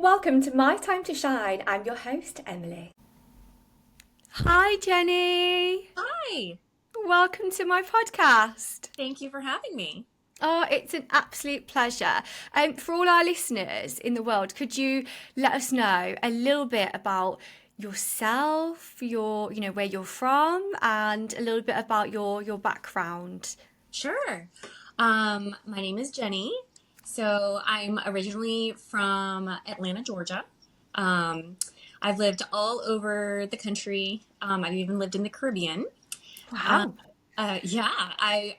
Welcome to My Time to Shine. I'm your host, Emily. Hi, Jenny. Hi, Welcome to my podcast. thank you for having me. Oh, it's an absolute pleasure. For all our listeners in the world, could you let us know a little bit about yourself, where you're from, and a little bit about your background? Sure. My name is Jenny. So I'm originally from Atlanta, Georgia. Um, I've lived all over the country. I've even lived in the Caribbean. Uh, Wow. yeah, I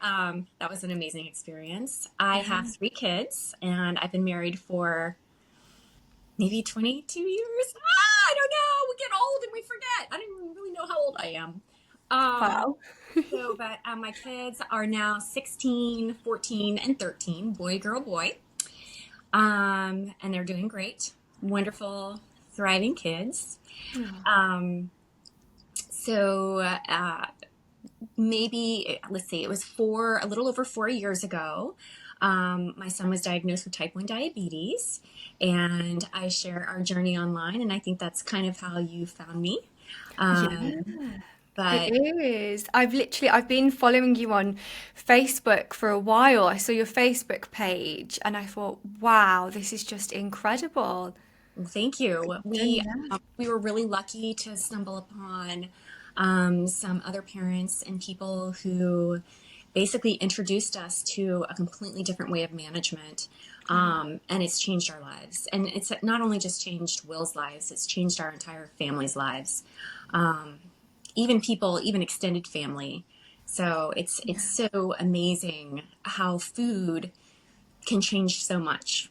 that was an amazing experience. I have Yeah. three kids, and I've been married for maybe 22 years. I don't know. We get old and we forget. I don't even really know how old I am. Um, Wow. but my kids are now 16, 14, and 13, boy, girl, boy. And they're doing great. Wonderful, thriving kids. Oh, Um, so maybe, let's see, it was a little over 4 years ago. My son was diagnosed with type 1 diabetes, and I share our journey online, and I think that's kind of how you found me. yeah. Um, It but is. I've been following you on Facebook for a while. I saw your Facebook page and I thought, wow, this is just incredible. Thank you. And We yeah. we were really lucky to stumble upon some other parents and people who basically introduced us to a completely different way of management. And it's changed our lives. And it's not only just changed Will's lives, it's changed our entire family's lives. Um, even extended family. So it's so amazing how food can change so much.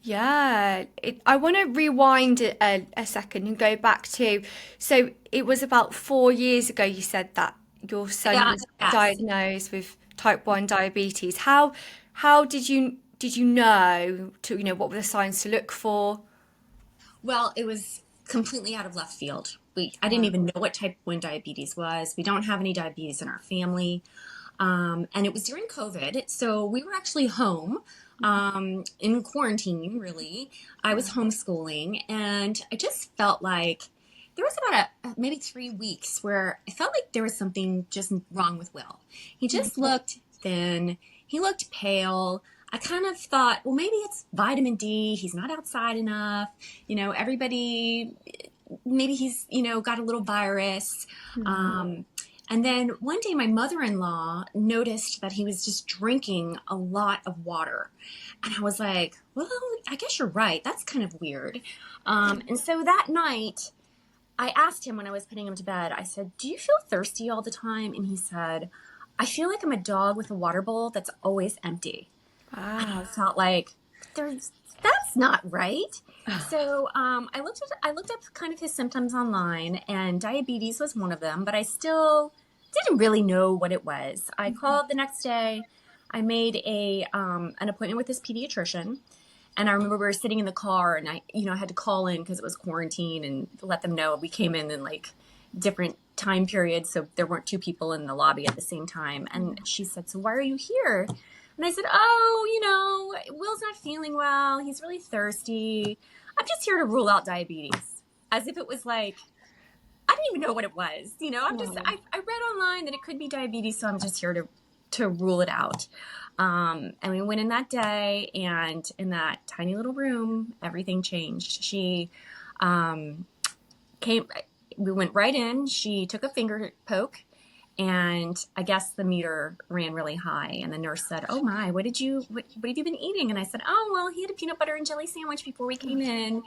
Yeah, I want to rewind a second and go back to, so it was about 4 years ago you said that your son Yeah, was yes. diagnosed with type 1 diabetes. How did you know what were the signs to look for? Well, it was completely out of left field. I didn't Wow. even know what type 1 diabetes was. We don't have any diabetes in our family. And it was during COVID. So we were actually home in quarantine, really. I was homeschooling, and I just felt like there was about maybe 3 weeks where I felt like there was something just wrong with Will. He just looked thin, he looked pale. I kind of thought, well, maybe it's vitamin D. He's not outside enough. Everybody, maybe he's, got a little virus. Hmm. Um, and then one day, my mother in law noticed that he was just drinking a lot of water. And I was like, well, I guess you're right. That's kind of weird. And so that night, I asked him when I was putting him to bed, I said, do you feel thirsty all the time? And he said, I feel like I'm a dog with a water bowl that's always empty. And I Wow. felt like there's that's not right. So I looked up kind of his symptoms online, and diabetes was one of them, but I still didn't really know what it was. I called the next day. I made a an appointment with this pediatrician, and I remember we were sitting in the car, and I had to call in because it was quarantine and let them know we came in like different time periods, so there weren't two people in the lobby at the same time. And she said, "So why are you here?" And I said, "Oh, Will's not feeling well. He's really thirsty. I'm just here to rule out diabetes." As if it was like, I didn't even know what it was. Wow. I read online that it could be diabetes, so I'm just here to rule it out. And we went in that day, and in that tiny little room, everything changed. She um, came, we went right in. She took a finger poke, and I guess the meter ran really high. And the nurse said, "Oh my, what have you been eating?" And I said, "Oh, well, he had a peanut butter and jelly sandwich before we came in."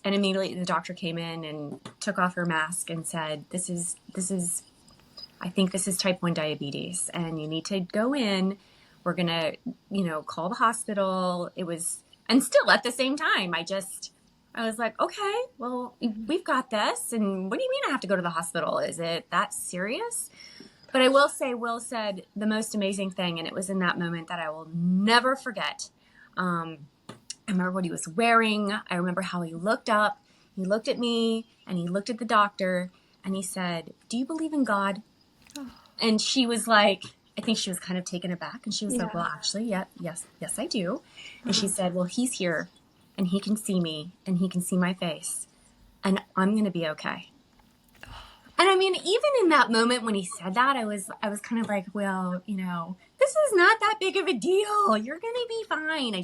And immediately the doctor came in and took off her mask and said, I think this is type 1 diabetes, and you need to go in. We're going to, call the hospital. And still at the same time, I was like, okay, well, we've got this. And what do you mean I have to go to the hospital? Is it that serious? But I will say, Will said the most amazing thing, and it was in that moment that I will never forget. Um, I remember what he was wearing. I remember how he looked up. He looked at me, and he looked at the doctor, and he said, "Do you believe in God?" And she was like, I think she was kind of taken aback, and she was like, Yeah. "Well, actually, yeah, yes, I do." And she Wow. said, "Well, he's here. and he can see me and he can see my face and I'm going to be okay. And I mean, even in that moment when he said that, I was kind of like, well, this is not that big of a deal. You're going to be fine.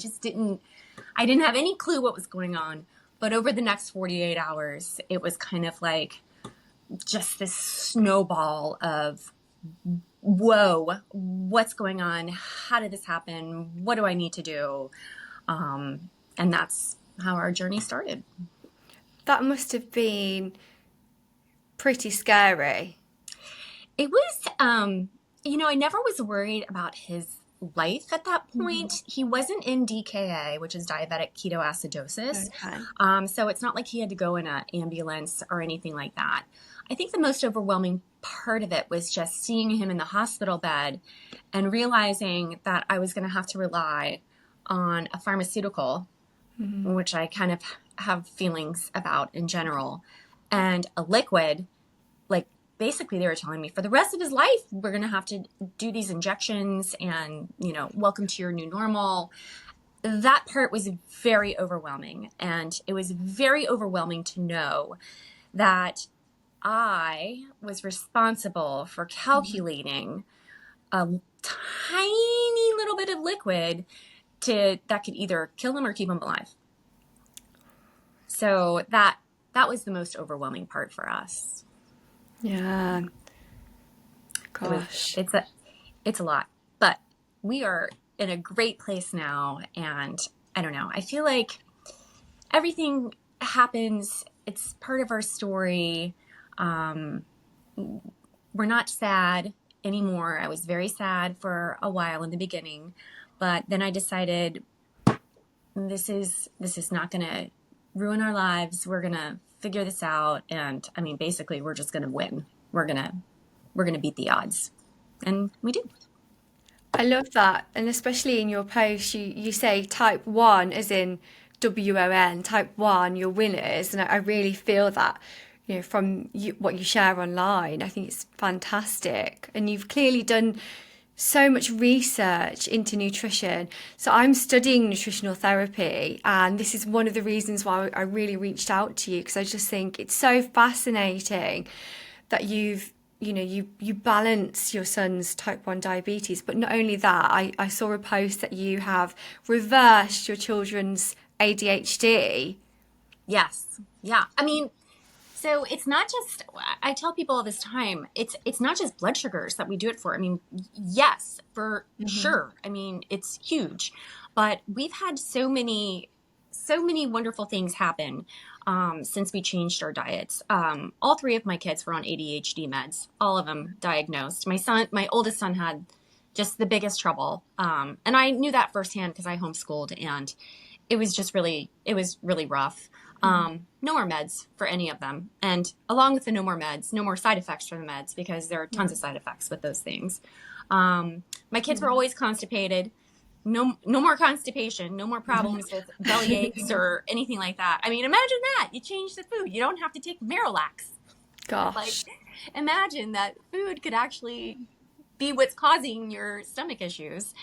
I didn't have any clue what was going on. But over the next 48 hours, it was kind of like just this snowball of, whoa, what's going on? How did this happen? What do I need to do? And that's how our journey started. That must have been pretty scary. It was, I never was worried about his life at that point. Mm-hmm. He wasn't in DKA, which is diabetic ketoacidosis. Okay. So it's not like he had to go in an ambulance or anything like that. I think the most overwhelming part of it was just seeing him in the hospital bed and realizing that I was going to have to rely on a pharmaceutical, mm-hmm. which I kind of have feelings about in general, and a liquid. Like, basically they were telling me for the rest of his life, we're going to have to do these injections and, welcome to your new normal. That part was very overwhelming. And it was very overwhelming to know that I was responsible for calculating a tiny little bit of liquid that could either kill him or keep him alive. So that was the most overwhelming part for us. Yeah. Gosh. It's a lot, but we are in a great place now. And I don't know, I feel like everything happens. It's part of our story. We're not sad anymore. I was very sad for a while in the beginning, but then I decided this is not going to ruin our lives. We're going to figure this out. And I mean, basically we're just going to win. We're going to beat the odds. And we do. I love that. And especially in your post, you say type 1 as in WON, type 1, you're winners. And I really feel that, from what you share online. I think it's fantastic. And you've clearly done so much research into nutrition. So I'm studying nutritional therapy, and this is one of the reasons why I really reached out to you, because I just think it's so fascinating that you balance your son's type 1 diabetes. But not only that, I saw a post that you have reversed your children's ADHD. Yes. Yeah. I mean, so it's not just, I tell people all this time, it's not just blood sugars that we do it for. I mean, yes, for mm-hmm. sure. I mean, it's huge, but we've had so many wonderful things happen since we changed our diets. All three of my kids were on ADHD meds, all of them diagnosed. My oldest son had just the biggest trouble. And I knew that firsthand because I homeschooled, and it was really rough. No more meds for any of them. And along with the no more meds, no more side effects from the meds, because there are tons of side effects with those things. My kids were always constipated. No more constipation, no more problems with belly aches or anything like that. I mean, imagine that. You change the food. You don't have to take Marilax. Gosh. Like, imagine that food could actually be what's causing your stomach issues.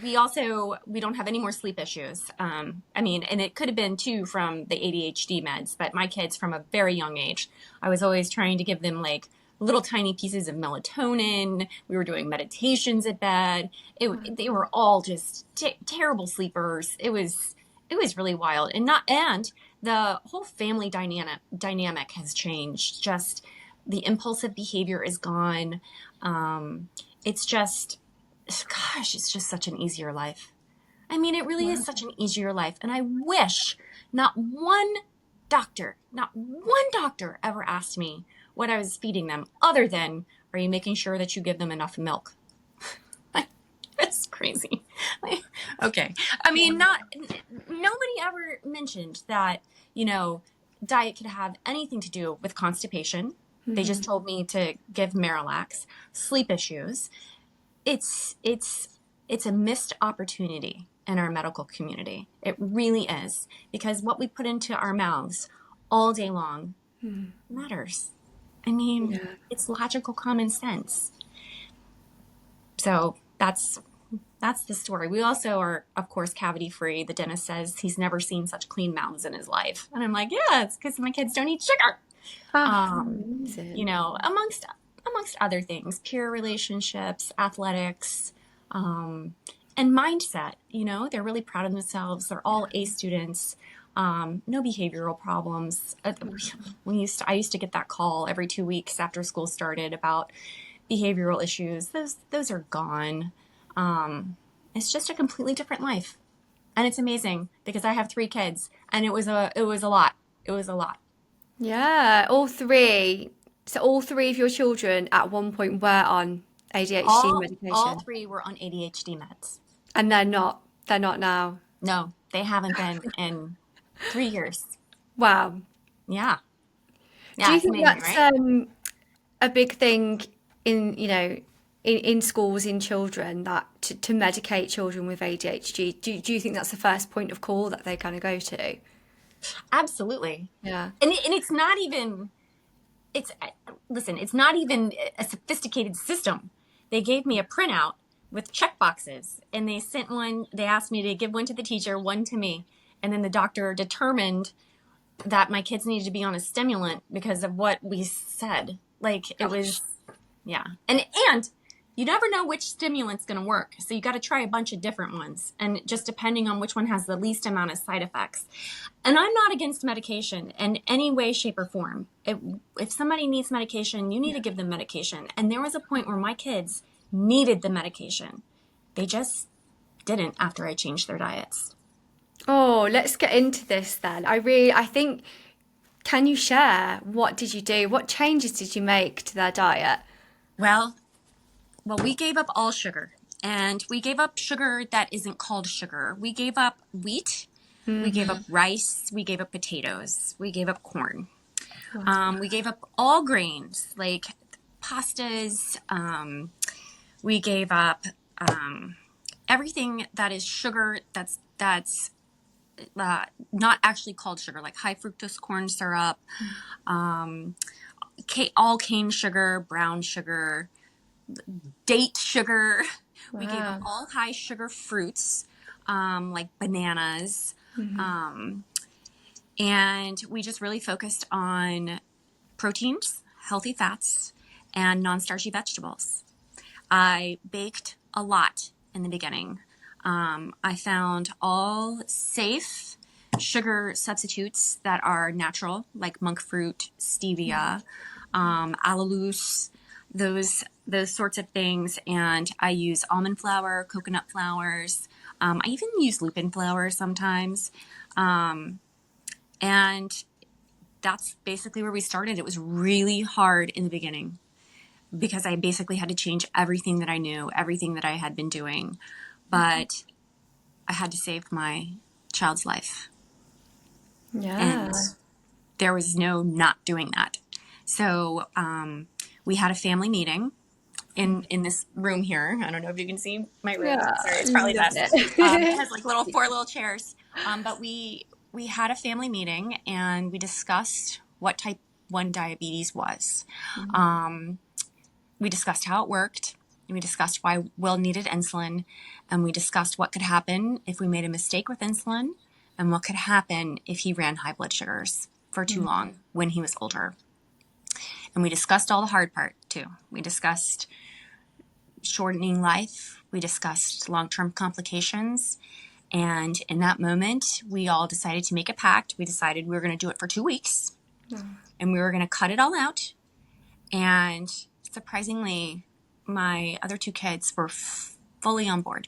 We don't have any more sleep issues. I mean, and it could have been too from the ADHD meds, but my kids from a very young age, I was always trying to give them like little tiny pieces of melatonin. We were doing meditations at bed. They were all just terrible sleepers. It was really wild, and the whole family dynamic has changed. Just the impulsive behavior is gone. It's just such an easier life. I mean, it really is such an easier life. And I wish not one doctor ever asked me what I was feeding them, other than, are you making sure that you give them enough milk? That's crazy. Okay. I mean, nobody ever mentioned that, diet could have anything to do with constipation. Mm-hmm. They just told me to give Marilax. Sleep issues. It's a missed opportunity in our medical community. It really is, because what we put into our mouths all day long matters. I mean, It's logical common sense. So that's that's the story. We also are, of course, cavity free. The dentist says he's never seen such clean mouths in his life. And I'm like, yeah, it's because my kids don't eat sugar. Ah, Um, you amazing. know, amongst other things, peer relationships, athletics, um, and mindset. You know, they're really proud of themselves. They're all A students. No behavioral problems. I used to get that call every 2 weeks after school started about behavioral issues. Those are gone. It's just a completely different life, and it's amazing because I have 3 kids, and it was a lot. It was a lot. Yeah, all three. So all three of your children at one point were on ADHD All medication, 3 were on ADHD meds. and they're not. They're not now. No, they haven't been in 3 years. Wow. Yeah. Do Yeah, you it's think amazing, that's right? a big thing in, in schools in children that to medicate children with ADHD? Do you think that's the first point of call that they kind of go to? Absolutely. Yeah. And it's not even, it's, listen, it's not even a sophisticated system. They gave me a printout with check boxes, and they asked me to give one to the teacher, one to me. And then the doctor determined that my kids needed to be on a stimulant because of what we said. Like it Gosh. was, yeah. And you never know which stimulant's going to work. So you got to try a bunch of different ones, and just depending on which one has the least amount of side effects. And I'm not against medication in any way, shape, or form. If somebody needs medication, you need to give them medication. And there was a point where my kids needed the medication. They just didn't after I changed their diets. Oh, let's get into this then. I think, can you share what did you do? What changes did you make to their diet? Well, we gave up all sugar, and we gave up sugar that isn't called sugar. We gave up wheat. We gave up rice. We gave up potatoes. We gave up corn. We gave up all grains like pastas. We gave up everything that is sugar that's not actually called sugar, like high fructose corn syrup, all cane sugar, brown sugar, date sugar. We gave up Wow. all high sugar fruits, like bananas. And we just really focused on proteins, healthy fats, and non-starchy vegetables. I baked a lot in the beginning. I found all safe sugar substitutes that are natural, like monk fruit, stevia, allulose, those sorts of things. And I use almond flour, coconut flours. I even use lupin flour sometimes. And that's basically where we started. It was really hard in the beginning because I basically had to change everything that I knew, everything that I had been doing. But I had to save my child's life. And Yeah. there was no not doing that. So we had a family meeting in this room here. I don't know if you can see my room. Yeah. Sorry, it's probably Love best. It it. has like four little chairs. But we had a family meeting, and we discussed what type 1 diabetes was. We discussed how it worked. And we discussed why Will needed insulin, and we discussed what could happen if we made a mistake with insulin, and what could happen if he ran high blood sugars for too long when he was older. And we discussed all the hard part too. We discussed shortening life. We discussed long-term complications. And in that moment, we all decided to make a pact. We decided we were going to do it for 2 weeks, and we were going to cut it all out. And surprisingly, my other 2 kids were fully on board.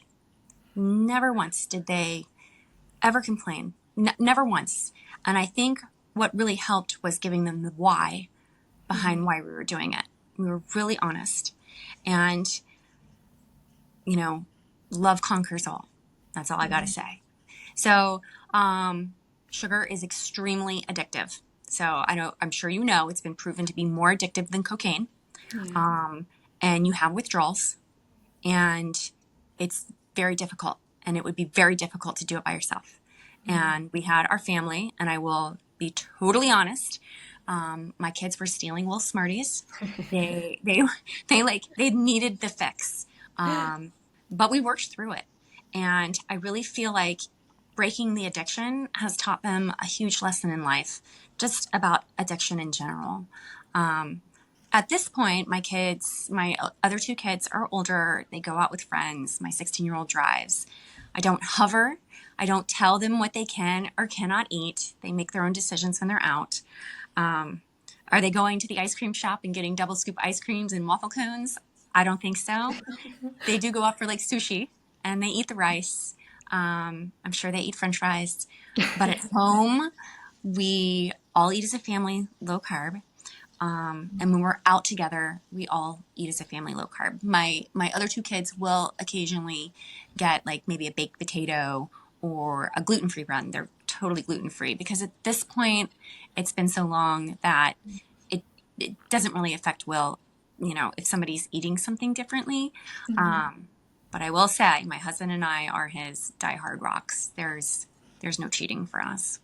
Never once did they ever complain. Never once. And I think what really helped was giving them the why behind why we were doing it. We were really honest. And, love conquers all. That's all I got to say. So, sugar is extremely addictive. So I'm sure it's been proven to be more addictive than cocaine. And you have withdrawals, and it's very difficult, and it would be very difficult to do it by yourself. And we had our family, and I will be totally honest. My kids were stealing Will Smarties. They needed the fix. but we worked through it. And I really feel like breaking the addiction has taught them a huge lesson in life, just about addiction in general. At this point, my other two kids are older. They go out with friends. My 16-year-old drives. I don't hover. I don't tell them what they can or cannot eat. They make their own decisions when they're out. Are they going to the ice cream shop and getting double scoop ice creams and waffle cones? I don't think so. They do go out for like sushi and they eat the rice. I'm sure they eat French fries. But at home, we all eat as a family, low carb. And when we're out together, we all eat as a family low carb. My other two kids will occasionally get like maybe a baked potato or a gluten-free run. They're totally gluten-free because at this point, it's been so long that it doesn't really affect Will, if somebody's eating something differently. But I will say my husband and I are his diehard rocks. There's no cheating for us.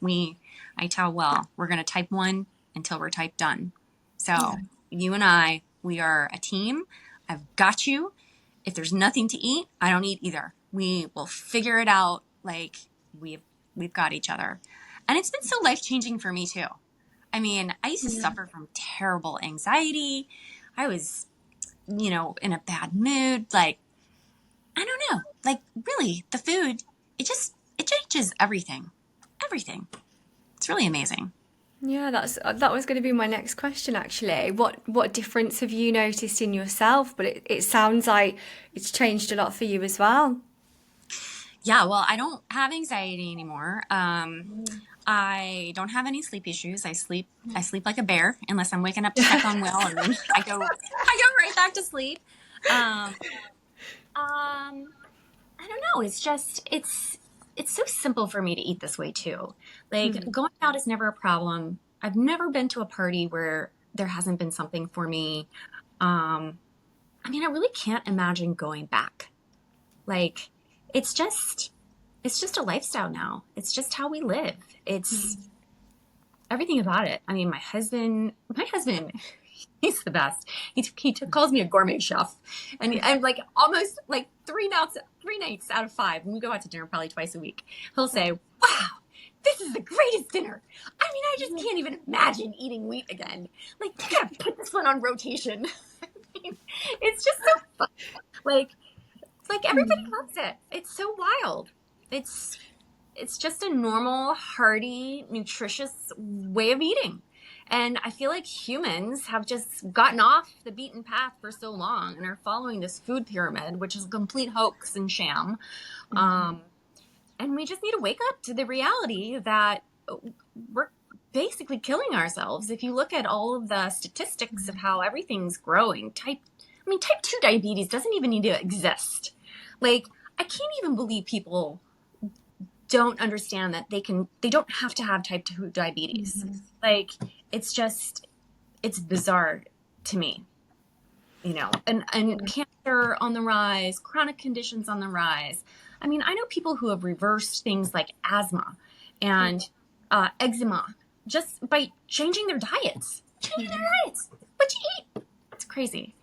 I tell Will, we're going to type 1 until we're type done. So you and I, we are a team. I've got you. If there's nothing to eat, I don't eat either. We will figure it out. Like we've got each other. And it's been so life-changing for me too. I mean, I used to suffer from terrible anxiety. I was, in a bad mood. Like, I don't know. Like really, the food, it changes everything. Everything. It's really amazing. Yeah, that was going to be my next question actually. What difference have you noticed in yourself? But it sounds like it's changed a lot for you as well. Yeah, well, I don't have anxiety anymore. I don't have any sleep issues. I sleep like a bear unless I'm waking up to check on Will, and then I go right back to sleep. I don't know. It's just it's so simple for me to eat this way too. Like going out is never a problem. I've never been to a party where there hasn't been something for me. I mean, I really can't imagine going back. Like it's just a lifestyle now. It's just how we live. It's everything about it. I mean, my husband, he's the best. He calls me a gourmet chef, and I'm like almost like three nights out of 5 when we go out to dinner, probably twice a week. He'll say, "Wow, this is the greatest dinner. I mean, I just can't even imagine eating wheat again. Like, you gotta put this one on rotation." I mean, it's just so fun. Like everybody loves it. It's so wild. It's just a normal, hearty, nutritious way of eating. And I feel like humans have just gotten off the beaten path for so long and are following this food pyramid, which is a complete hoax and sham. And we just need to wake up to the reality that we're basically killing ourselves. If you look at all of the statistics of how everything's growing, type 2 diabetes doesn't even need to exist. Like, I can't even believe people don't understand that they don't have to have type 2 diabetes. Like, it's bizarre to me, and cancer on the rise, chronic conditions on the rise. I mean, I know people who have reversed things like asthma and eczema just by changing their diets. What you eat? It's crazy.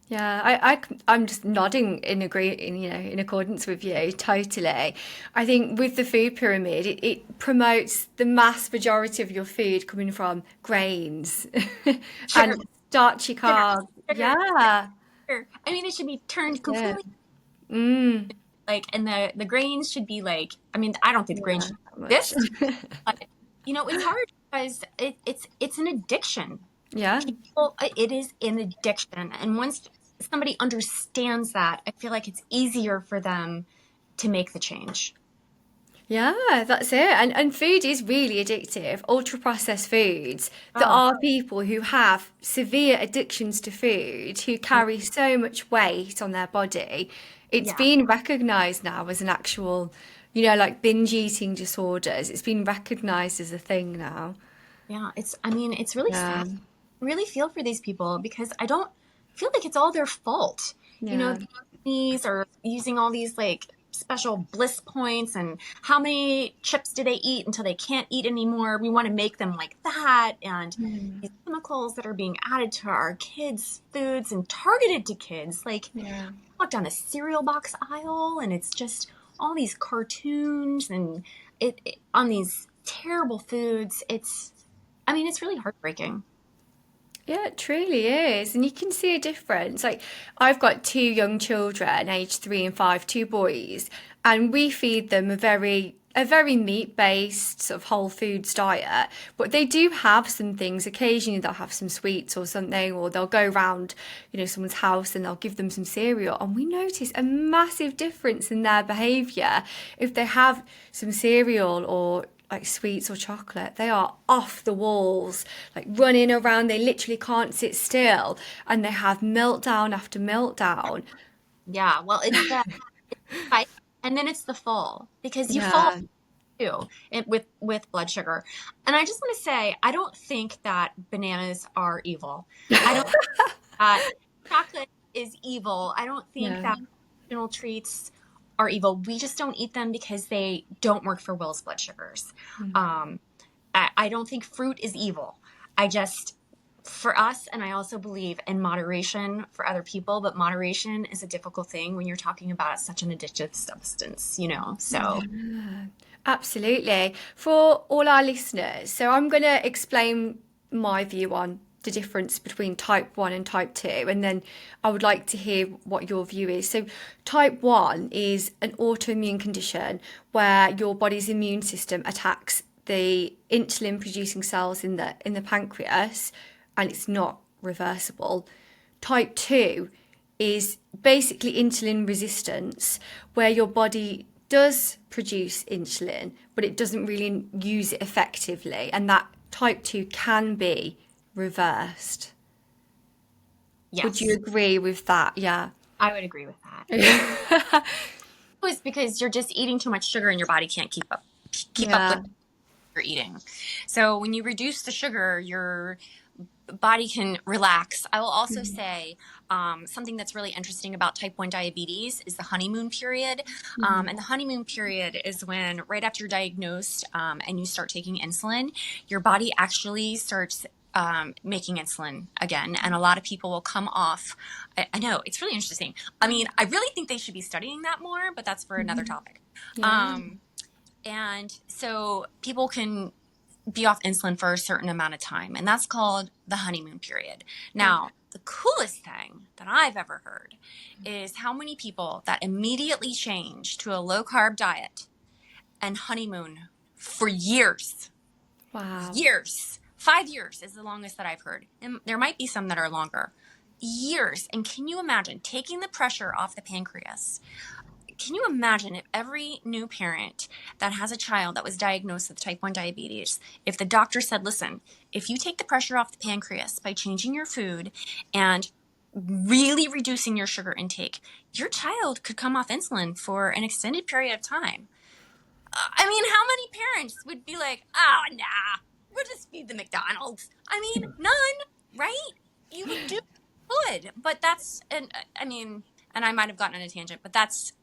Yeah, I'm just nodding in in accordance with you totally. I think with the food pyramid, it promotes the mass majority of your food coming from grains and starchy carbs. Yeah. Sugar. I mean, it should be turned completely like, and the grains should be like. I mean, I don't think the grains should be this. But, it's hard because it's an addiction. Yeah. It is an addiction. And once somebody understands that, I feel like it's easier for them to make the change. Yeah, that's it. And food is really addictive. Ultra processed foods. There are people who have severe addictions to food who carry so much weight on their body. It's been recognized now as an actual, like binge eating disorders. It's been recognized as a thing now. Yeah, it's really sad. I really feel for these people because I don't feel like it's all their fault. The companies are using all these like special bliss points and how many chips do they eat until they can't eat anymore. We want to make them like that. And these chemicals that are being added to our kids' foods and targeted to kids, like Yeah. walk down a cereal box aisle and it's just all these cartoons and it on these terrible foods. It's really heartbreaking. Yeah, it truly is. And you can see a difference. Like, I've got two young children, aged 3 and 5, two boys, and we feed them a very meat-based sort of whole foods diet. But they do have some things. Occasionally they'll have some sweets or something, or they'll go round, someone's house and they'll give them some cereal. And we notice a massive difference in their behaviour. If they have some cereal or like sweets or chocolate, they are off the walls, like running around. They literally can't sit still, and they have meltdown after meltdown. Yeah, well, it's the fight, and then it's the fall because you fall Yeah, too with blood sugar. And I just want to say, I don't think that bananas are evil. I don't think that chocolate is evil. I don't think yeah, that general treats are evil. We just don't eat them because they don't work for Will's blood sugars. Um, I don't think fruit is evil. I just, for us, and I also believe in moderation for other people, but moderation is a difficult thing when you're talking about such an addictive substance. So, absolutely. For all our listeners, so I'm going to explain my view on the difference between type 1 and type 2, and then I would like to hear what your view is. So type 1 is an autoimmune condition where your body's immune system attacks the insulin producing cells in the pancreas, and it's not reversible. Type 2 is basically insulin resistance, where your body does produce insulin, but it doesn't really use it effectively, and that type 2 can be reversed. Would you yes, agree with that? Yeah. I would agree with that. It's because you're just eating too much sugar and your body can't keep up with Yeah. what you're eating. So when you reduce the sugar, your body can relax. I will also say something that's really interesting about type 1 diabetes is the honeymoon period. And the honeymoon period is when, right after you're diagnosed and you start taking insulin, your body actually starts making insulin again. And a lot of people will come off. I know, it's really interesting. I mean, I really think they should be studying that more, but that's for another topic. Yeah. And so people can be off insulin for a certain amount of time, and that's called the honeymoon period. Now, the coolest thing that I've ever heard is how many people that immediately change to a low carb diet and honeymoon for years. Wow. Years. 5 years is the longest that I've heard. And there might be some that are longer. Years. And can you imagine taking the pressure off the pancreas? Can you imagine if every new parent that has a child that was diagnosed with type 1 diabetes, if the doctor said, listen, if you take the pressure off the pancreas by changing your food and really reducing your sugar intake, your child could come off insulin for an extended period of time. I mean, how many parents would be like, oh, nah, we'll just feed the McDonald's? I mean, none, right? You would do good, but and I might have gotten on a tangent, but that's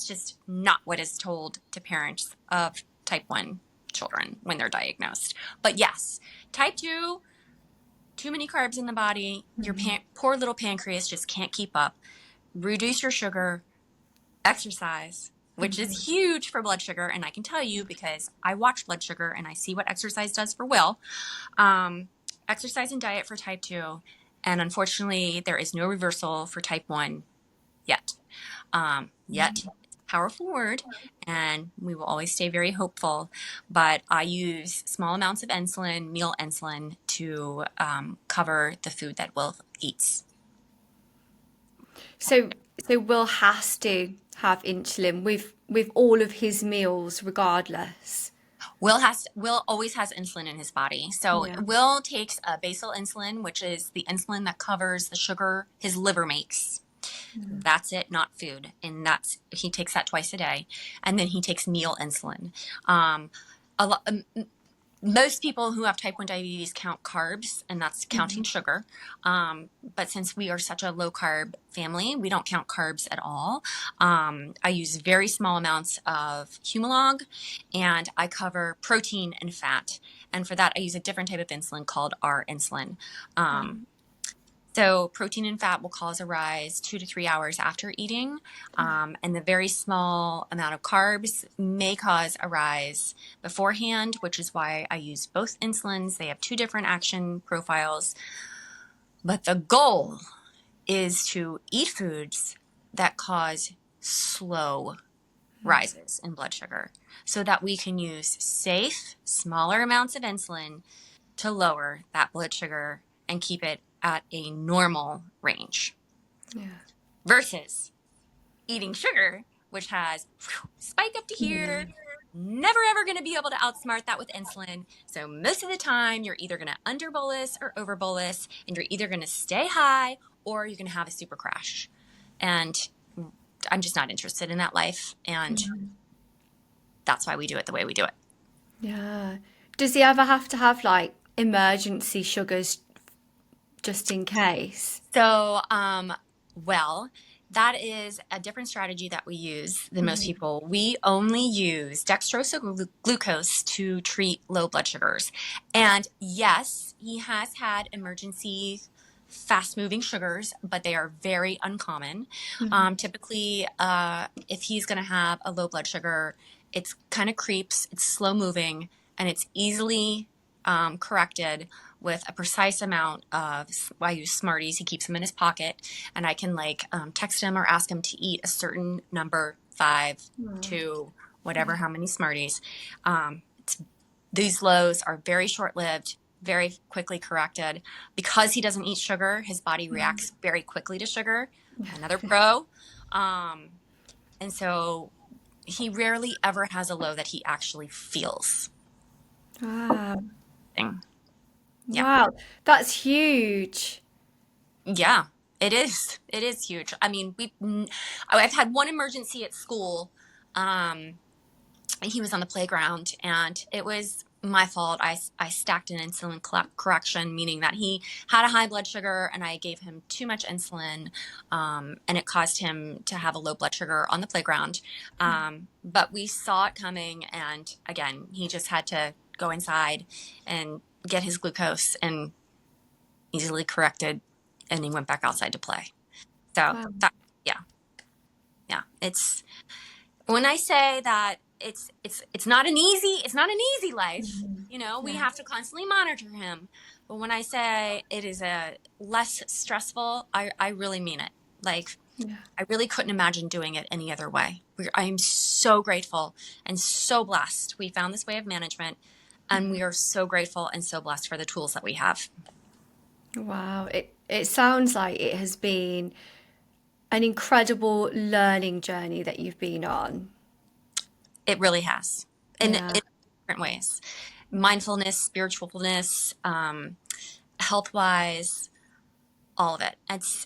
just not what is told to parents of type 1 children when they're diagnosed. But yes, type 2, too many carbs in the body, your poor little pancreas just can't keep up. Reduce your sugar, exercise, which is huge for blood sugar. And I can tell you because I watch blood sugar and I see what exercise does for Will. Exercise and diet for type 2. And unfortunately, there is no reversal for type 1 yet. Yet, powerful word, and we will always stay very hopeful. But I use small amounts of insulin, meal insulin, to cover the food that Will eats. So Will has to have insulin with all of his meals regardless. Will always has insulin in his body. So Yeah. Will takes a basal insulin, which is the insulin that covers the sugar his liver makes. That's it, not food. And he takes that twice a day. And then he takes meal insulin. A lot, most people who have type 1 diabetes count carbs, and that's counting sugar. But since we are such a low carb family, we don't count carbs at all. I use very small amounts of Humalog, and I cover protein and fat. And for that, I use a different type of insulin called R insulin. So protein and fat will cause a rise 2 to 3 hours after eating. And the very small amount of carbs may cause a rise beforehand, which is why I use both insulins. They have 2 different action profiles. But the goal is to eat foods that cause slow rises in blood sugar so that we can use safe, smaller amounts of insulin to lower that blood sugar and keep it at a normal range. Versus eating sugar, which has spike up to here, never ever going to be able to outsmart that with insulin. So most of the time you're either going to under bolus or over bolus, and you're either going to stay high or you're going to have a super crash. And I'm just not interested in that life. And that's why we do it the way we do it. Yeah. Does he ever have to have like emergency sugars just in case? So, well, that is a different strategy that we use than most people. We only use dextrose or glucose to treat low blood sugars. And yes, he has had emergency fast-moving sugars, but they are very uncommon. Typically, if he's going to have a low blood sugar, it's kind of creeps, it's slow-moving, and it's easily corrected with a precise amount of, I use Smarties, he keeps them in his pocket, and I can like text him or ask him to eat a certain number, 5, 2, whatever, how many Smarties. These lows are very short-lived, very quickly corrected. Because he doesn't eat sugar, his body reacts very quickly to sugar. Another pro. And so he rarely ever has a low that he actually feels. Wow. Yeah. Wow, that's huge. Yeah, it is. It is huge. I mean, I've had one emergency at school. He was on the playground, and it was my fault. I stacked an insulin correction, meaning that he had a high blood sugar and I gave him too much insulin, and it caused him to have a low blood sugar on the playground. But we saw it coming, and again, he just had to go inside and get his glucose and easily corrected, and he went back outside to play. So yeah, it's, when I say that it's not an easy life, you know, we have to constantly monitor him. But when I say it is a less stressful, I really mean it. Like, I really couldn't imagine doing it any other way. I am so grateful and so blessed. We found this way of management, and we are so grateful and so blessed for the tools that we have. Wow, it sounds like it has been an incredible learning journey that you've been on. It really has, in different ways. Mindfulness, spiritualness, health-wise, all of it.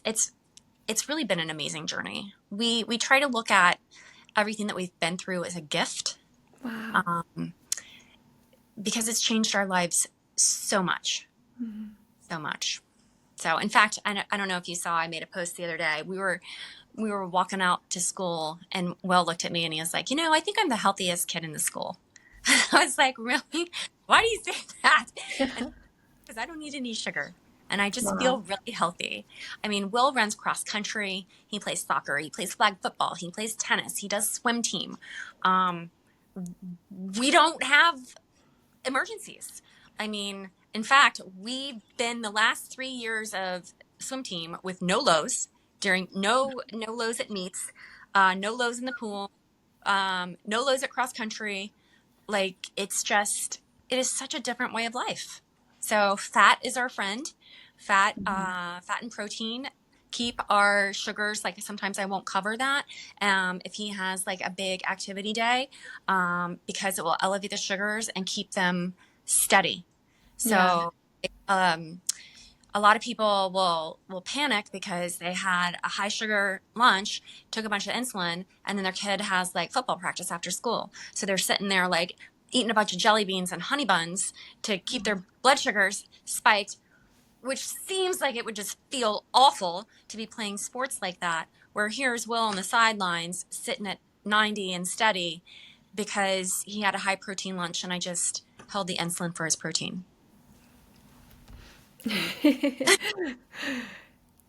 It's really been an amazing journey. We try to look at everything that we've been through as a gift. Wow. Because it's changed our lives so much. So much. So in fact, I don't know if you saw, I made a post the other day. We were walking out to school, and Will looked at me and he was like, you know, I think I'm the healthiest kid in the school. I was like, really? Why do you say that? Because I don't eat any sugar, and I just feel really healthy. I mean, Will runs cross country. He plays soccer. He plays flag football. He plays tennis. He does swim team. We don't have emergencies. I mean, in fact, we've been the last 3 years of swim team with no lows, during no lows at meets, no lows in the pool, no lows at cross country. Like, it is such a different way of life. So fat is our friend. Fat and protein keep our sugars, like sometimes I won't cover that if he has like a big activity day, because it will elevate the sugars and keep them steady. So a lot of people will panic because they had a high sugar lunch, took a bunch of insulin, and then their kid has like football practice after school. So they're sitting there like eating a bunch of jelly beans and honey buns to keep their blood sugars spiked, which seems like it would just feel awful to be playing sports like that. Where here's Will on the sidelines sitting at 90 and steady because he had a high protein lunch and I just held the insulin for his protein.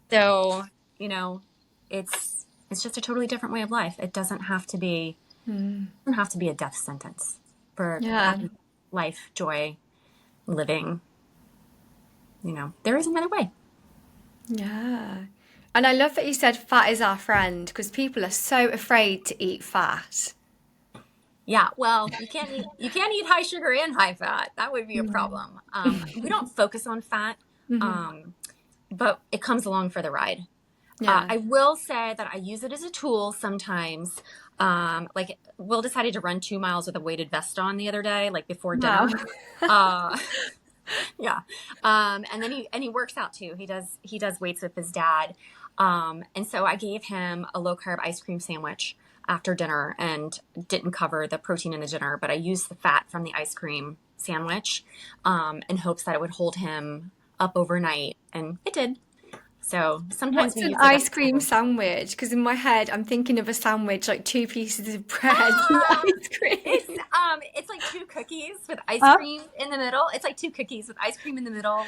So, you know, it's just a totally different way of life. It doesn't have to be a death sentence for Yeah. happy life, joy, living. You know, there is another way. Yeah. And I love that you said fat is our friend because people are so afraid to eat fat. Yeah, well, you can't eat high sugar and high fat. That would be a problem. We don't focus on fat, but it comes along for the ride. Yeah. I will say that I use it as a tool sometimes. Like Will decided to run 2 miles with a weighted vest on the other day, like before Wow. dinner. Uh, yeah. And then he works out too. He does weights with his dad. And so I gave him a low carb ice cream sandwich after dinner and didn't cover the protein in the dinner, but I used the fat from the ice cream sandwich, in hopes that it would hold him up overnight. And it did. So sometimes What's we an use it as ice a cream tool. sandwich? Because in my head, I'm thinking of a sandwich like two pieces of bread and Ah, ice it's cream. it's like two cookies with ice Huh? cream in the middle. It's like two cookies with ice cream in the middle,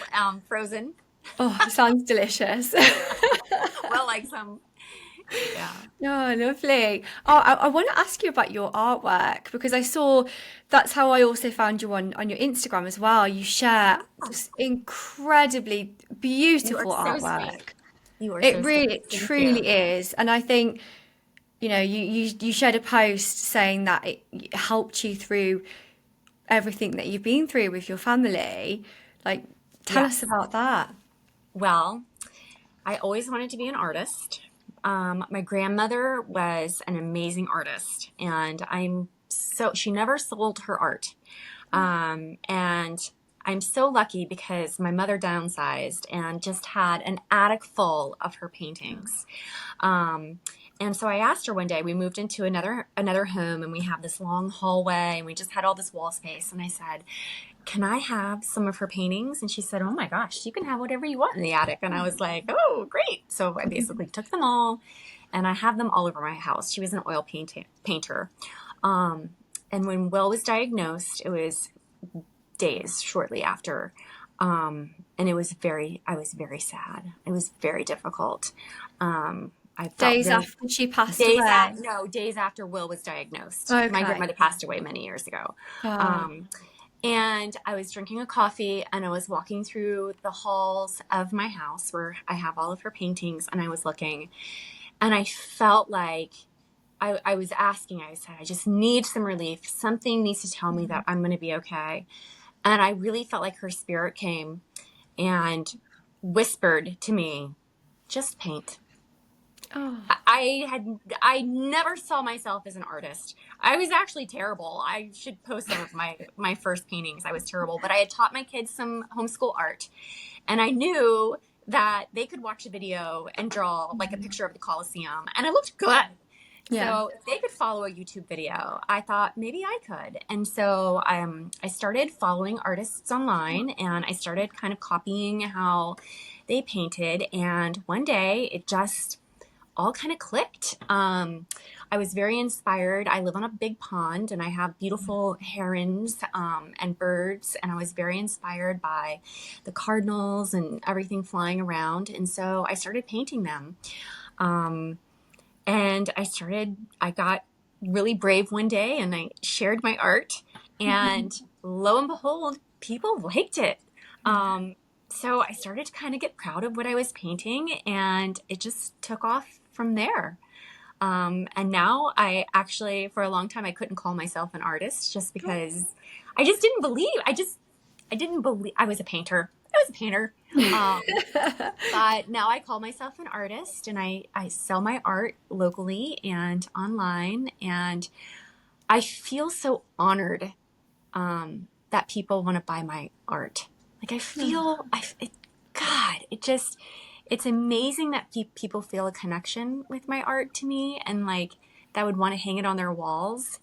frozen. Oh, sounds delicious. Well, like some, yeah. Oh, lovely. Oh, I want to ask you about your artwork because I saw that's how I also found you on your Instagram as well. You share just incredibly You are beautiful so sweet. artwork. You are It so sweet. really, it Thank you. truly is. And I think, you shared a post saying that it helped you through everything that you've been through with your family. Like, tell us Yes. about that. Well, I always wanted to be an artist. My grandmother was an amazing artist, and she never sold her art. And I'm so lucky because my mother downsized and just had an attic full of her paintings. Um, and so I asked her one day, we moved into another home and we have this long hallway and we just had all this wall space. And I said, can I have some of her paintings? And she said, oh my gosh, you can have whatever you want in the attic. And I was like, oh, great. So I basically took them all and I have them all over my house. She was an oil painter. Um, and when Will was diagnosed, it was days shortly after. And I was very sad. It was very difficult. I felt Days very after she passed away. days after Will was diagnosed. My Okay. grandmother passed away many years ago. Oh, Um, and I was drinking a coffee and I was walking through the halls of my house where I have all of her paintings and I was looking and I felt like I was asking, I said, I just need some relief. Something needs to tell me that I'm going to be okay. And I really felt like her spirit came and whispered to me, just paint. oh, I never saw myself as an artist. I was actually terrible. I should post some of my first paintings. I was terrible, but I had taught my kids some homeschool art, and I knew that they could watch a video and draw like a picture of the Colosseum, and it looked good. yeah. So if they could follow a YouTube video, I thought maybe I could. And so I started following artists online and I started kind of copying how they painted. And one day it just all kind of clicked. I was very inspired. I live on a big pond and I have beautiful herons and birds. And I was very inspired by the cardinals and everything flying around. And so I started painting them. And I got really brave one day and I shared my art. And lo and behold, people liked it. So I started to kind of get proud of what I was painting and it just took off from there. And now for a long time, I couldn't call myself an artist just because I just didn't believe, I didn't believe I was a painter. I was a painter. But now I call myself an artist and I sell my art locally and online. And I feel so honored, that people want to buy my art. Like I feel, God, it's amazing that people feel a connection with my art to me and like that would want to hang it on their walls.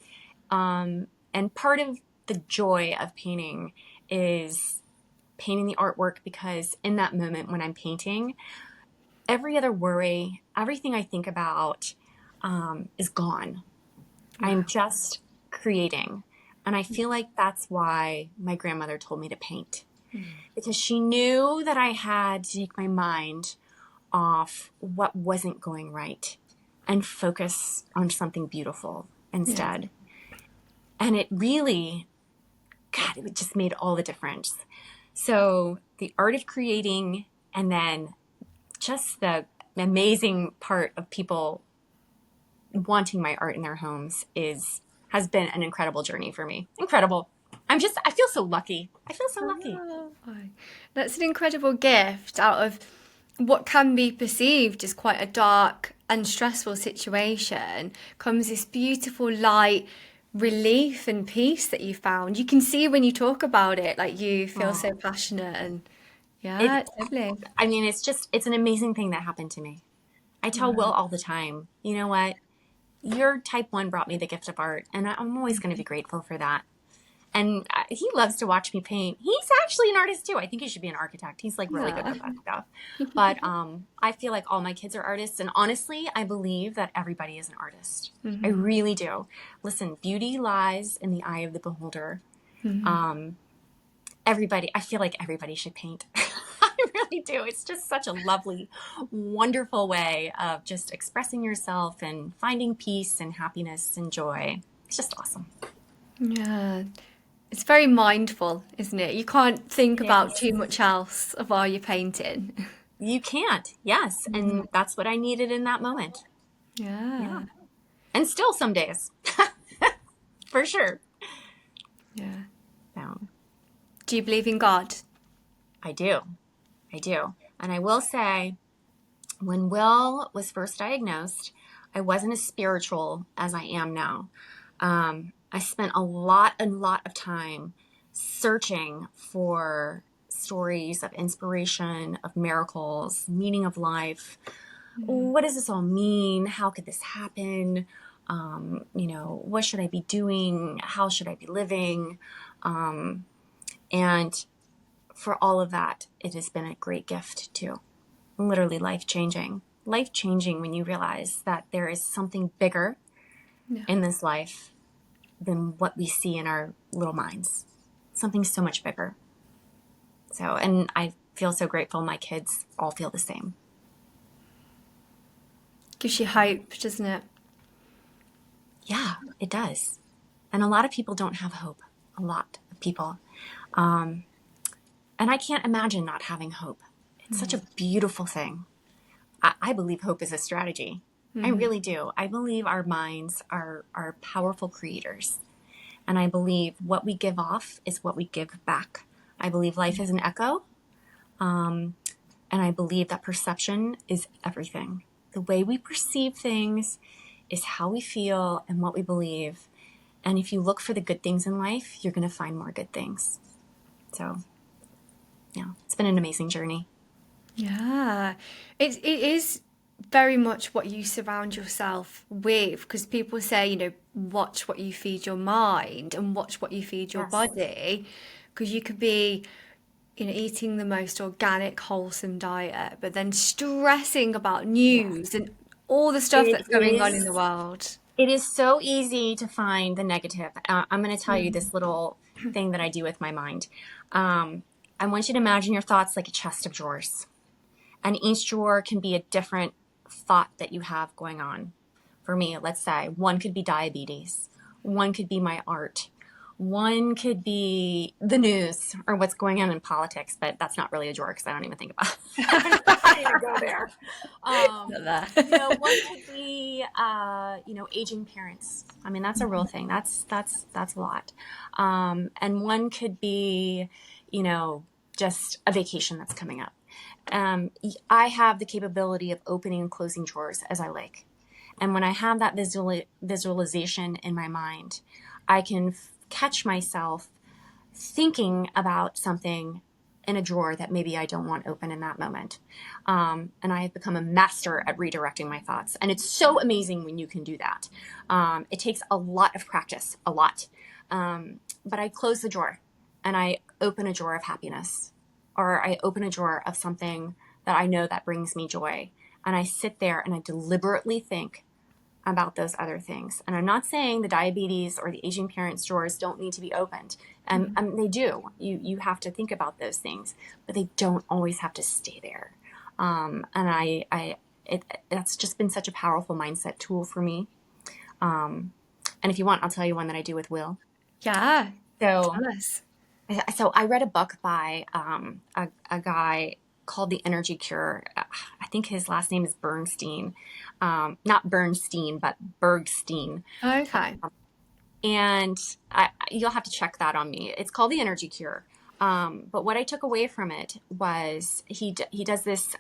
And part of the joy of painting is painting the artwork, because in that moment when I'm painting, every other worry, everything I think about is gone. I'm just creating. And I feel like that's why my grandmother told me to paint, because she knew that I had to take my mind off what wasn't going right and focus on something beautiful instead. And it really, God, it just made all the difference. So the art of creating, and then just the amazing part of people wanting my art in their homes has been an incredible journey for me. Incredible. I feel so lucky. I feel so lucky. Oh, that's an incredible gift out of what can be perceived as quite a dark and stressful situation. Comes this beautiful light, relief and peace that you found. You can see when you talk about it, like you feel so passionate, and yeah, it's lovely. I mean, it's an amazing thing that happened to me. I tell Will all the time, you know what? Your type 1 brought me the gift of art, and I'm always going to be grateful for that. And he loves to watch me paint. He's actually an artist too. I think he should be an architect. He's like really good at that stuff. But I feel like all my kids are artists. And honestly, I believe that everybody is an artist. I really do. Listen, beauty lies in the eye of the beholder. I feel like everybody should paint. I really do. It's just such a lovely, wonderful way of just expressing yourself and finding peace and happiness and joy. It's just awesome. Yeah. It's very mindful, isn't it? You can't think about too much else while you're painting. You can't. Yes. And that's what I needed in that moment. Yeah. And still some days. For sure. Yeah. So, Do you believe in God? I do. And I will say, when Will was first diagnosed, I wasn't as spiritual as I am now. I spent a lot of time searching for stories of inspiration, of miracles, meaning of life. What does this all mean? How could this happen? What should I be doing? How should I be living? And for all of that, it has been a great gift too. Literally life-changing. Life-changing when you realize that there is something bigger in this life than what we see in our little minds. Something so much bigger. So, and I feel so grateful my kids all feel the same. Gives you hope, doesn't it? Yeah, it does. And a lot of people don't have hope. A lot of people. And I can't imagine not having hope. It's such a beautiful thing. I believe hope is a strategy. I really do. I believe our minds are powerful creators. And I believe what we give off is what we give back. I believe life is an echo. And I believe that perception is everything. The way we perceive things is how we feel and what we believe. And if you look for the good things in life, you're going to find more good things. So, yeah, it's been an amazing journey. Yeah, it is very much what you surround yourself with, because people say, watch what you feed your mind and watch what you feed your body, because you could be, eating the most organic, wholesome diet, but then stressing about news and all the stuff that's going on in the world. It is so easy to find the negative. I'm going to tell you this little thing that I do with my mind. I want you to imagine your thoughts like a chest of drawers. And each drawer can be a different thought that you have going on. For me, let's say one could be diabetes. One could be my art. One could be the news or what's going on in politics, but that's not really a drawer because I don't even think about it. I don't even go there. One could be, aging parents. I mean, that's a real thing. That's a lot. And one could be, just a vacation that's coming up. I have the capability of opening and closing drawers as I like. And when I have that visualization in my mind, I can catch myself thinking about something in a drawer that maybe I don't want open in that moment. And I have become a master at redirecting my thoughts. And it's so amazing when you can do that. It takes a lot of practice, a lot. But I close the drawer and I open a drawer of happiness, or I open a drawer of something that I know that brings me joy. And I sit there and I deliberately think about those other things. And I'm not saying the diabetes or the aging parents drawers don't need to be opened. And they do. You have to think about those things, but they don't always have to stay there. That's just been such a powerful mindset tool for me. And if you want, I'll tell you one that I do with Will. Yeah, So, tell us. so I read a book by a guy called The Energy Cure. I think his last name is Bernstein. Not Bernstein, but Bergstein. Okay. And you'll have to check that on me. It's called The Energy Cure. But what I took away from it was he does this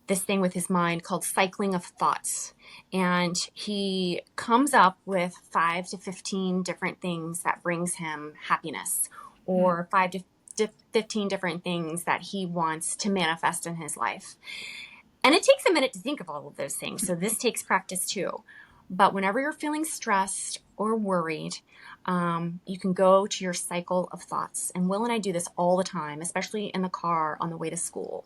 this thing with his mind called cycling of thoughts. And he comes up with 5 to 15 different things that brings him happiness, or 5 to 15 different things that he wants to manifest in his life. And it takes a minute to think of all of those things. So this takes practice too. But whenever you're feeling stressed or worried, you can go to your cycle of thoughts. And Will and I do this all the time, especially in the car on the way to school.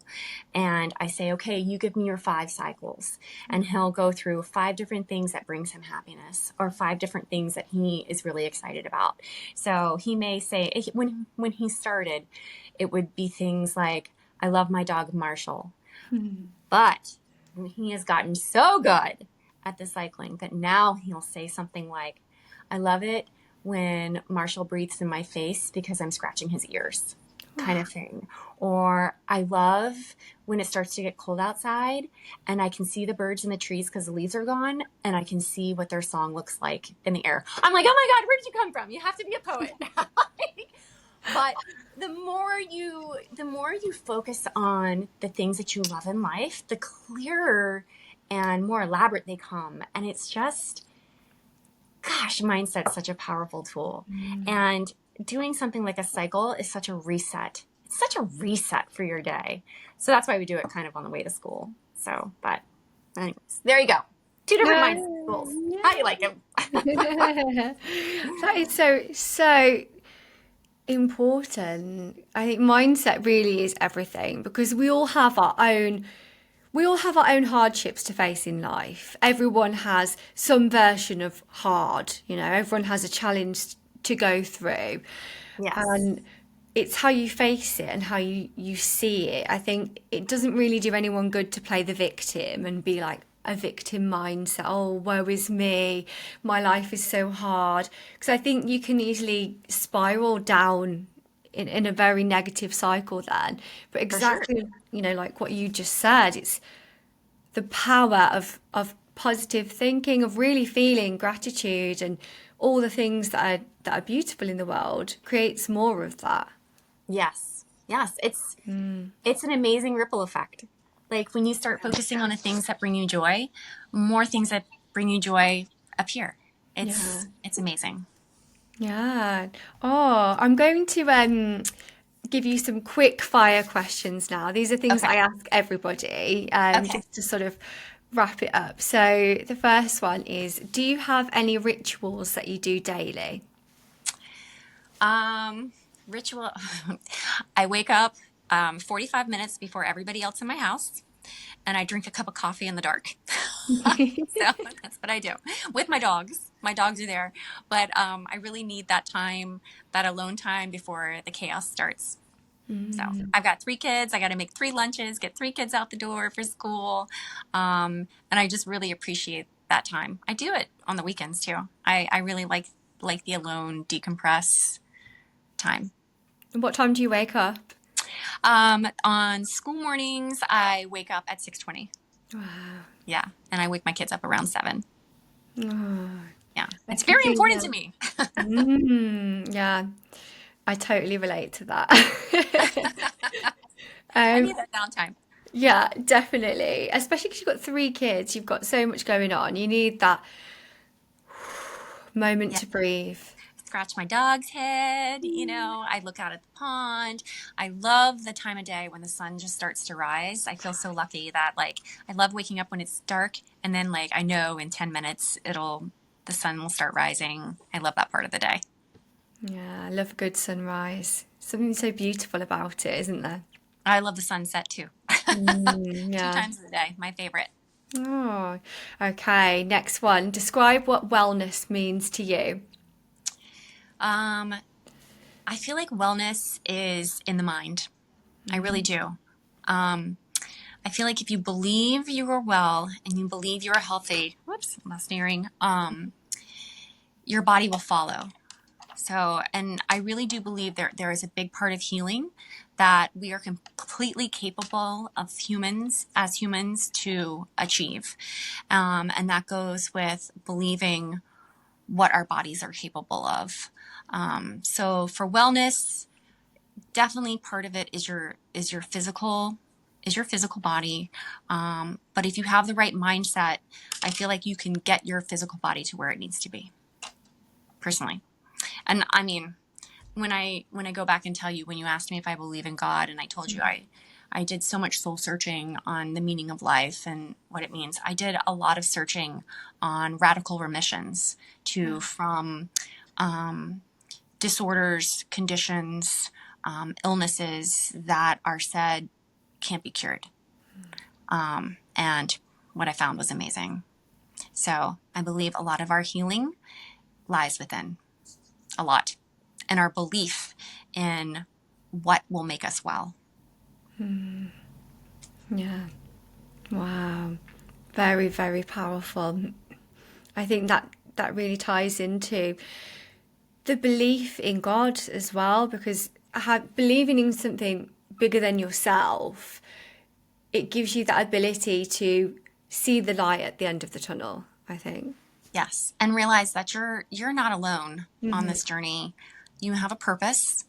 And I say, okay, you give me your 5 cycles. And he'll go through 5 different things that brings him happiness, or 5 different things that he is really excited about. So he may say, when he started, it would be things like, I love my dog, Marshall. But he has gotten so good at the cycling that now he'll say something like, I love it when Marshall breathes in my face because I'm scratching his ears, kind of thing. Or I love when it starts to get cold outside and I can see the birds in the trees because the leaves are gone, and I can see what their song looks like in the air. I'm like, oh my God, where did you come from? You have to be a poet. But the more you focus on the things that you love in life, the clearer and more elaborate they come. And it's just, gosh, mindset's such a powerful tool. And doing something like a cycle is such a reset. It's such a reset for your day. So that's why we do it kind of on the way to school. So, but anyways, there you go. 2 different mindset tools. How do you like them? That is so important. I think mindset really is everything, because we all have our own hardships to face in life. Everyone has some version of hard, everyone has a challenge to go through. Yes. And it's how you face it and how you see it. I think it doesn't really do anyone good to play the victim and be like a victim mindset. Oh, woe is me. My life is so hard. Because I think you can easily spiral down in a very negative cycle then. But exactly, like what you just said, it's the power of positive thinking, of really feeling gratitude and all the things that are beautiful in the world creates more of that. Yes. Yes. It's an amazing ripple effect. Like when you start focusing on the things that bring you joy, more things that bring you joy appear. It's amazing. Yeah. Oh, I'm going to give you some quick fire questions now. These are things Okay. I ask everybody, Okay. just to sort of wrap it up. So the first one is, do you have any rituals that you do daily? Ritual. I wake up 45 minutes before everybody else in my house, and I drink a cup of coffee in the dark. So that's what I do with my dogs. My dogs are there, but I really need that time, that alone time before the chaos starts. So I've got 3 kids. I got to make 3 lunches, get 3 kids out the door for school. And I just really appreciate that time. I do it on the weekends too. I really like the alone decompress time. What time do you wake up? On school mornings, I wake up at 6:20. Wow. Yeah. And I wake my kids up around 7. Oh, Yeah. I It's can very see important that. to me. Yeah, I totally relate to that. I Um, need that downtime. yeah, definitely. Especially because you've got 3 kids, you've got so much going on. You need that moment Yeah. to breathe. Scratch my dog's head. I look out at the pond. I love the time of day when the sun just starts to rise. I feel so lucky that I love waking up when it's dark, and then I know in 10 minutes the sun will start rising. I love that part of the day. Yeah, I love a good sunrise. Something so beautiful about it, isn't there? I love the sunset too. Two Yeah. times a day, my favorite. Oh, okay. Next one. Describe what wellness means to you. Um, I feel like wellness is in the mind. I really do. Um, I feel like if you believe you are well and you believe you are healthy, whoops, I'm sneering, your body will follow. So, and I really do believe there is a big part of healing that we are completely capable of as humans to achieve. And that goes with believing what our bodies are capable of. So for wellness, definitely part of it is your physical body. But if you have the right mindset, I feel like you can get your physical body to where it needs to be, personally. And I mean, when I go back and tell you, when you asked me if I believe in God, and I told you I did so much soul searching on the meaning of life and what it means. I did a lot of searching on radical remissions from disorders, conditions, illnesses that are said can't be cured. And what I found was amazing. So I believe a lot of our healing lies within, a lot, and our belief in what will make us well. Yeah. Wow. Very, very powerful. I think that really ties into the belief in God as well, because believing in something bigger than yourself, it gives you that ability to see the light at the end of the tunnel, I think. Yes, and realize that you're not alone on this journey. You have a purpose.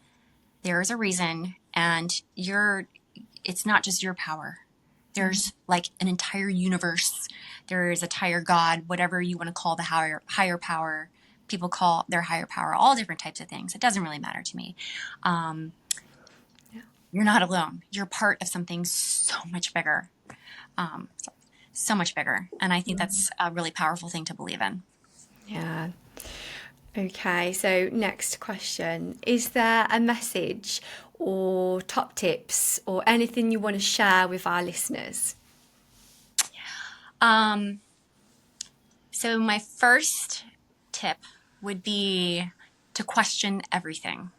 There is a reason, and it's not just your power. There's like an entire universe. There is a entire God, whatever you want to call the higher power. People call their higher power all different types of things. It doesn't really matter to me. You're not alone. You're part of something so much bigger. So much bigger. And I think that's a really powerful thing to believe in. Yeah. Okay, so next question. Is there a message or top tips or anything you want to share with our listeners? So my first tip would be to question everything,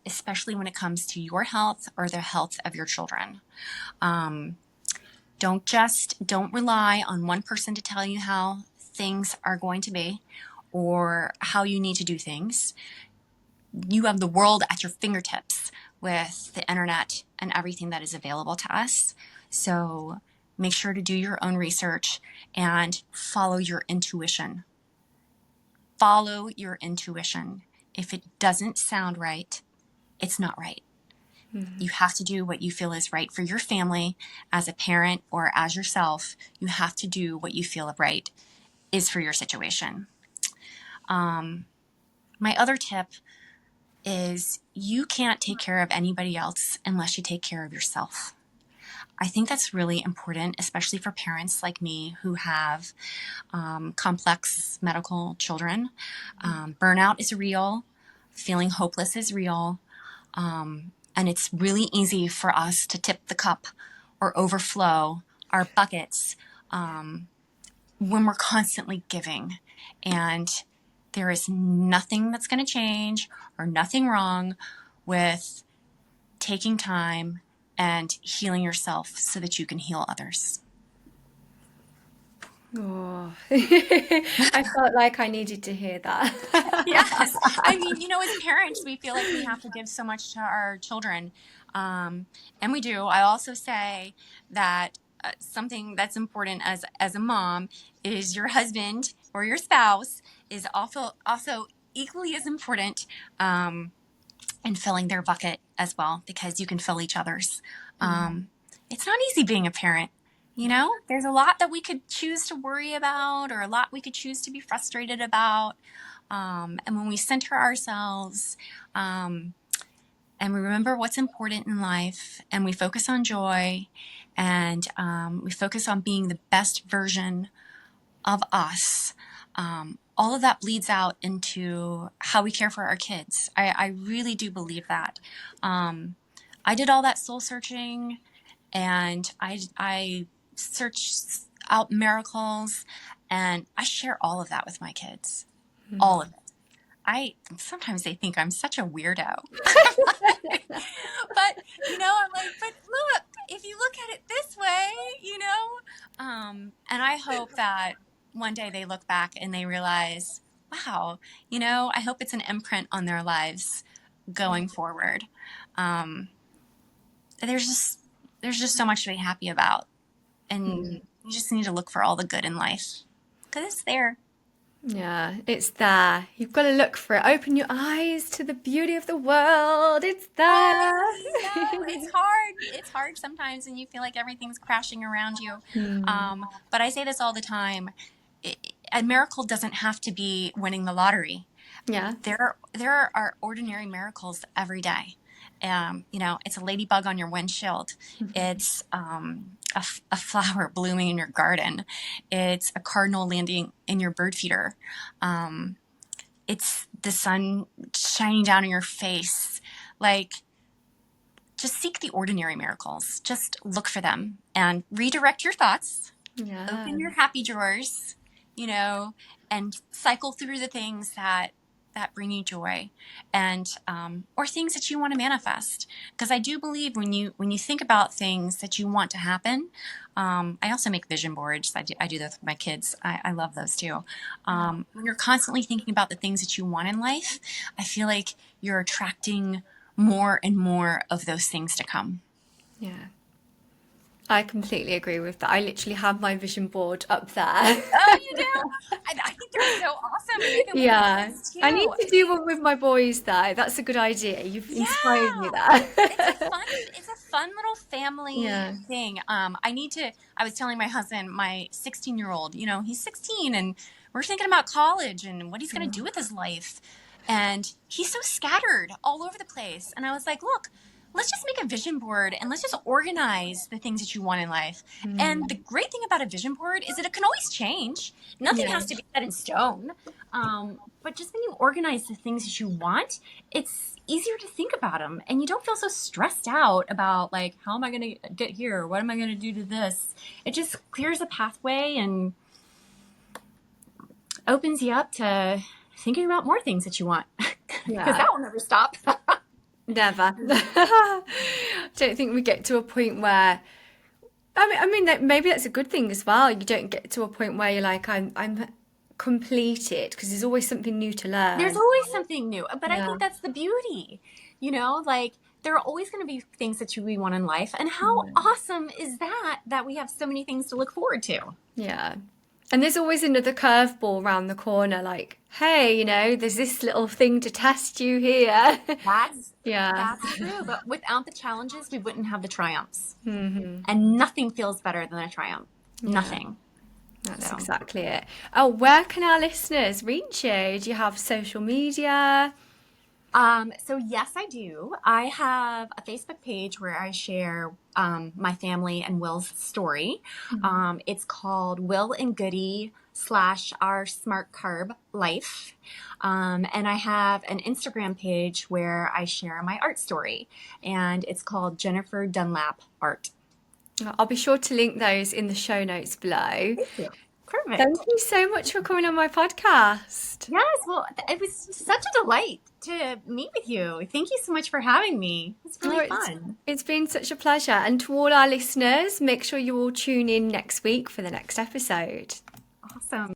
especially when it comes to your health or the health of your children. Don't rely on one person to tell you how things are going to be or how you need to do things. You have the world at your fingertips with the internet and everything that is available to us. So make sure to do your own research and follow your intuition. Follow your intuition. If it doesn't sound right, it's not right. You have to do what you feel is right for your family as a parent or as yourself. You have to do what you feel right is for your situation. My other tip is you can't take care of anybody else unless you take care of yourself. I think that's really important, especially for parents like me who have complex medical children. Burnout is real. Feeling hopeless is real. And it's really easy for us to tip the cup or overflow our buckets when we're constantly giving. And there is nothing that's going to change or nothing wrong with taking time and healing yourself so that you can heal others. Oh, I felt like I needed to hear that. Yes. I mean, as parents, we feel like we have to give so much to our children. And we do. I also say that something that's important as a mom is your husband or your spouse is also equally as important in filling their bucket as well, because you can fill each other's. It's not easy being a parent. There's a lot that we could choose to worry about or a lot we could choose to be frustrated about. And when we center ourselves and we remember what's important in life and we focus on joy and we focus on being the best version of us, all of that bleeds out into how we care for our kids. I really do believe that. I did all that soul searching, and I searched out miracles, and I share all of that with my kids. All of it. Sometimes they think I'm such a weirdo. But, I'm like, but look, if you look at it this way, and I hope that one day they look back and they realize, wow, I hope it's an imprint on their lives going forward. There's just so much to be happy about. And you just need to look for all the good in life because it's there. Yeah, it's there. You've got to look for it. Open your eyes to the beauty of the world. It's there. I know. It's hard. It's hard sometimes, and you feel like everything's crashing around you. But I say this all the time. A miracle doesn't have to be winning the lottery. Yeah. There are ordinary miracles every day. It's a ladybug on your windshield. It's a flower blooming in your garden. It's a cardinal landing in your bird feeder. It's the sun shining down in your face. Like, just seek the ordinary miracles. Just look for them and redirect your thoughts. Yeah. Open your happy drawers, and cycle through the things that bring you joy, and or things that you want to manifest. Because I do believe when you think about things that you want to happen, I also make vision boards. I do those with my kids. I love those too. When you're constantly thinking about the things that you want in life, I feel like you're attracting more and more of those things to come. Yeah. I completely agree with that. I literally have my vision board up there. Oh, you do? I think they're so awesome. Yeah. I need to do one with my boys though. That's a good idea. You've inspired me there. It's a fun little family thing. I was telling my husband, my 16-year-old, he's 16 and we're thinking about college and what he's going to do with his life. And he's so scattered all over the place. And I was like, look, let's just make a vision board and let's just organize the things that you want in life. And the great thing about a vision board is that it can always change. Nothing has to be set in stone. But just when you organize the things that you want, it's easier to think about them. And you don't feel so stressed out about, like, how am I going to get here? What am I going to do to this? It just clears a pathway and opens you up to thinking about more things that you want. Because that will never stop. Never. I don't think we get to a point where I mean that maybe that's a good thing as well. You don't get to a point where you're like, I'm completed, because there's always something new to learn. There's always something new. But I think that's the beauty. Like, there are always going to be things that we want in life. And how awesome is that we have so many things to look forward to? Yeah. And there's always another curveball around the corner, like, hey, there's this little thing to test you here. That's true. But without the challenges, we wouldn't have the triumphs. Mm-hmm. And nothing feels better than a triumph. Nothing. That's exactly it. Oh, where can our listeners reach you? Do you have social media? So yes, I do. I have a Facebook page where I share my family and Will's story. It's called Will and Goody / Our Smart Carb Life. And I have an Instagram page where I share my art story, and it's called Jennifer Dunlap Art. I'll be sure to link those in the show notes below. Thank you. Perfect. Thank you so much for coming on my podcast. Yes, well, it was such a delight to meet with you. Thank you so much for having me. It's really fun. It's been such a pleasure. And to all our listeners, make sure you all tune in next week for the next episode. Awesome.